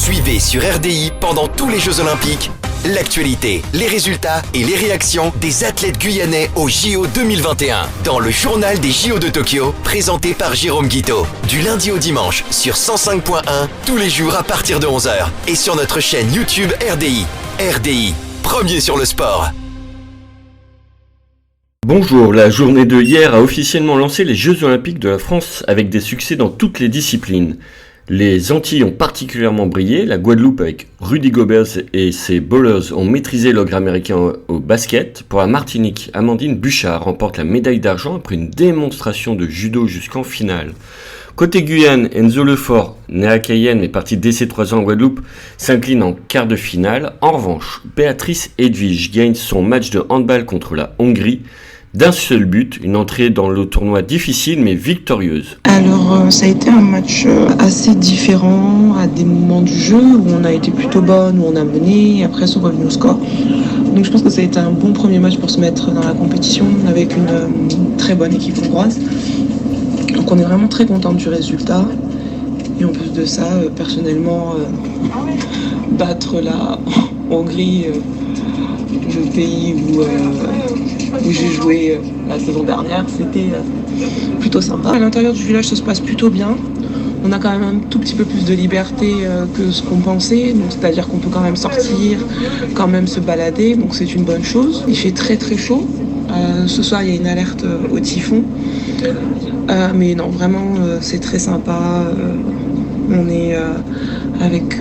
Suivez sur RDI pendant tous les Jeux Olympiques l'actualité, les résultats et les réactions des athlètes guyanais aux JO 2021 dans le journal des JO de Tokyo présenté par Jérôme Guiteau. Du lundi au dimanche sur 105.1 tous les jours à partir de 11h et sur notre chaîne YouTube RDI. RDI, premier sur le sport. Bonjour, la journée de hier a officiellement lancé les Jeux Olympiques de la France avec des succès dans toutes les disciplines. Les Antilles ont particulièrement brillé, la Guadeloupe avec Rudy Gobert et ses bowlers ont maîtrisé l'ogre américain au basket. Pour la Martinique, Amandine Bouchard remporte la médaille d'argent après une démonstration de judo jusqu'en finale. Côté Guyane, Enzo Lefort, né à Cayenne mais parti dès ses 3 ans en Guadeloupe, s'incline en quart de finale. En revanche, Béatrice Edwige gagne son match de handball contre la Hongrie. D'un seul but, une entrée dans le tournoi difficile mais victorieuse. Alors ça a été un match assez différent à des moments du jeu où on a été plutôt bonne, où on a mené et après sont revenus au score. Donc je pense que ça a été un bon premier match pour se mettre dans la compétition avec une très bonne équipe hongroise. Donc on est vraiment très content du résultat. Et en plus de ça, personnellement, battre la Hongrie, le pays où j'ai joué la saison dernière, c'était plutôt sympa. À l'intérieur du village, ça se passe plutôt bien. On a quand même un tout petit peu plus de liberté que ce qu'on pensait, donc c'est-à-dire qu'on peut quand même sortir, quand même se balader, donc c'est une bonne chose. Il fait très très chaud. Ce soir, il y a une alerte au typhon. Mais non, vraiment, c'est très sympa. On est avec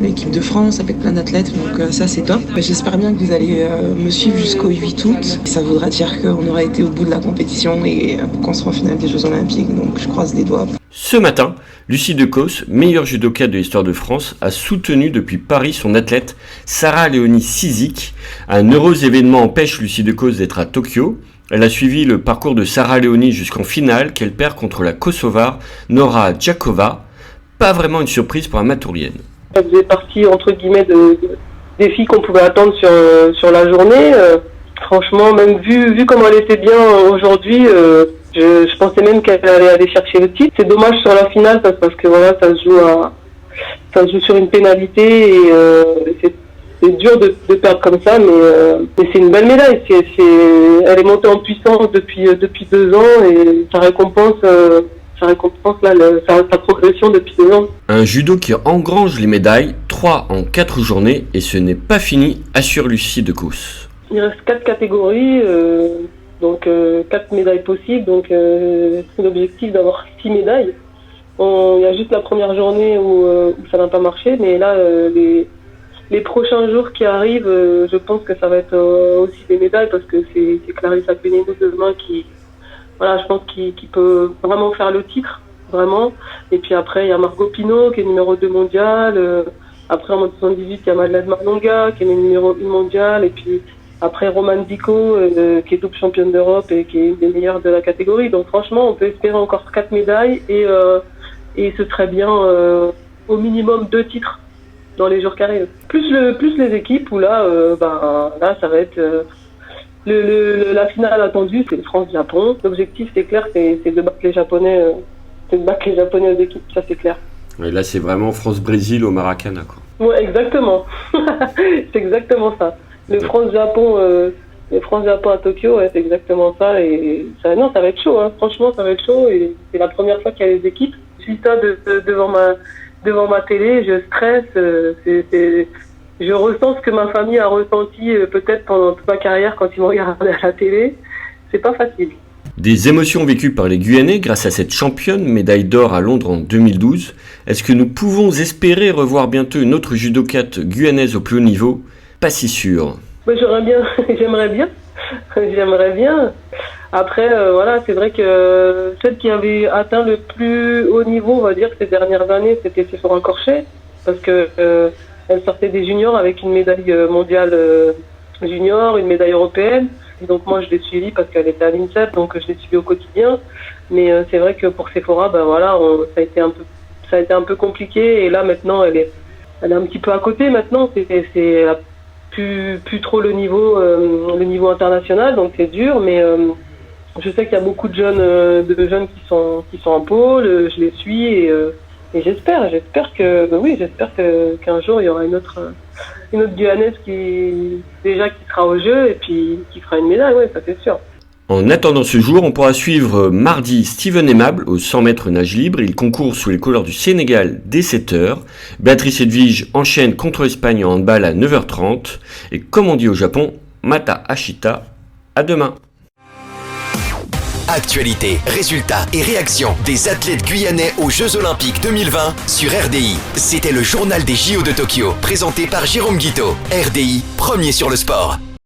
l'équipe de France, avec plein d'athlètes, donc ça c'est top. J'espère bien que vous allez me suivre jusqu'au 8 août. Ça voudra dire qu'on aura été au bout de la compétition et qu'on sera en finale des Jeux Olympiques, donc je croise les doigts. Ce matin, Lucie Decausse, meilleure judoka de l'histoire de France, a soutenu depuis Paris son athlète Sarah-Léonie Cizik. Un heureux événement empêche Lucie Decausse d'être à Tokyo. Elle a suivi le parcours de Sarah-Léonie jusqu'en finale qu'elle perd contre la Kosovare Nora Djakova. Pas vraiment une surprise pour la Matourienne. Elle faisait partie entre guillemets des filles qu'on pouvait attendre sur la journée. Franchement, même vu comment elle était bien aujourd'hui, je pensais même qu'elle allait aller chercher le titre. C'est dommage sur la finale parce que voilà, ça se joue sur une pénalité et c'est dur de perdre comme ça, mais c'est une belle médaille. Elle est montée en puissance depuis 2 ans et ça récompense sa progression depuis 2 ans. Un judo qui engrange les médailles, 3 en 4 journées, et ce n'est pas fini, assure Lucie Decausse. Il reste 4 catégories, donc 4 médailles possibles, donc c'est l'objectif d'avoir 6 médailles. Il y a juste la première journée où ça n'a pas marché, mais là, les prochains jours qui arrivent, je pense que ça va être aussi des médailles, parce que c'est Clarissa Peneno demain qui... Voilà, je pense qu'il peut vraiment faire le titre, vraiment. Et puis après, il y a Margot Pino, qui est numéro 2 mondial. Après, en mode 78, il y a Madeleine Marlonga, qui est numéro 1 mondial. Et puis après, Romane Dico, qui est double championne d'Europe et qui est une des meilleures de la catégorie. Donc franchement, on peut espérer encore 4 médailles et ce serait bien au minimum 2 titres dans les jours qui arrivent. Plus les équipes, où là, là, ça va être... La finale attendue, c'est le France-Japon. L'objectif, c'est clair, c'est de battre les Japonais, aux équipes, ça c'est clair. Et là, c'est vraiment France-Brésil au Maracana, quoi. Ouais, exactement. C'est exactement ça. Le France-Japon à Tokyo, ouais, c'est exactement ça. Et ça va être chaud, hein. Franchement, ça va être chaud. Et c'est la première fois qu'il y a les équipes. Je suis ça devant ma télé, je stresse. Je ressens ce que ma famille a ressenti peut-être pendant toute ma carrière quand ils m'ont regardé à la télé. C'est pas facile. Des émotions vécues par les Guyanais grâce à cette championne, médaille d'or à Londres en 2012. Est-ce que nous pouvons espérer revoir bientôt une autre judokate guyanaise au plus haut niveau ? Pas si sûr. Mais j'aimerais bien. Après, voilà, c'est vrai que celle qui avait atteint le plus haut niveau, on va dire, ces dernières années, c'était Sephora Corchet, parce que elle sortait des juniors avec une médaille mondiale junior, une médaille européenne. Et donc moi, je l'ai suivie parce qu'elle était à l'INSEP, donc je l'ai suivie au quotidien. Mais c'est vrai que pour Sephora, ça a été un peu compliqué. Et là, maintenant, elle est un petit peu à côté. Maintenant, c'est plus trop le niveau international, donc c'est dur. Mais je sais qu'il y a beaucoup de jeunes qui sont en pôle. Je les suis et Et j'espère qu'un jour il y aura une autre Guyanaise qui sera au jeu et puis qui fera une médaille, ouais, ça c'est sûr. En attendant ce jour, on pourra suivre mardi Steven Aimable au 100 mètres nage libre. Il concourt sous les couleurs du Sénégal dès 7h. Béatrice Edwige enchaîne contre l'Espagne en handball à 9h30. Et comme on dit au Japon, Mata Ashita, à demain. Actualité, résultats et réactions des athlètes guyanais aux Jeux Olympiques 2020 sur RDI. C'était le journal des JO de Tokyo, présenté par Jérôme Guiteau. RDI, premier sur le sport.